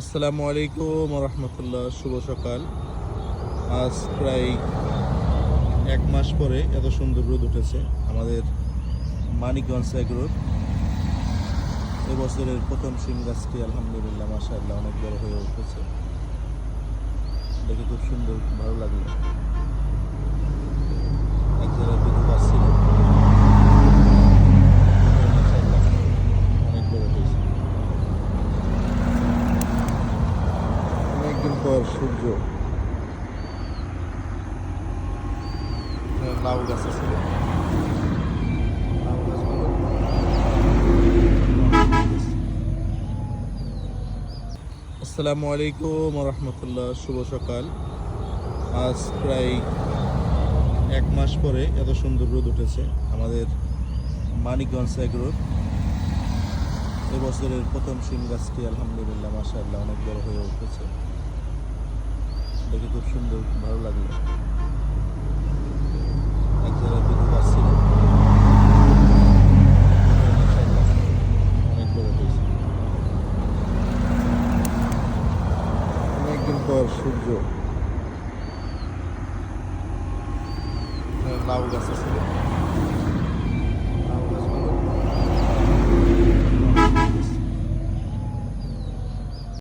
আসসালামু আলাইকুম রহমতুল্লাহ। শুভ সকাল। আজ প্রায় 1 মাস পরে এত সুন্দর রোদ উঠেছে আমাদের মানিকগঞ্জ এগ্রোর। এবছরের প্রথম শিম গাছটি আলহামদুলিল্লাহ মাশাআল্লাহ অনেক বড় হয়ে উঠেছে, দেখে খুব সুন্দর, ভালো লাগলো। এক জায়গায় দুটো গাছ ছিল, মাশাআল্লাহ অনেক বড় হয়েছে। অনেকদিন পর সূর্য। লাউ গাছ ছিল, লাউ গাছগুলো আসসালামু আলাইকুম রহমতুল্লাহ। শুভ সকাল। আজ প্রায় 1 মাস পরে এত সুন্দর রোদ উঠেছে আমাদের মানিকগঞ্জ এগ্রোর। এবছরের প্রথম শিম গাছটি আলহামদুলিল্লাহ মাশাআল্লাহ অনেক বড় হয়ে উঠেছে, দেখে খুব সুন্দর, ভালো লাগলো। এক জায়গায় দুটো গাছ ছিল, মাশাআল্লাহ অনেক বড় হয়েছে। অনেকদিন পর সূর্য। লাউ গাছ ছিল,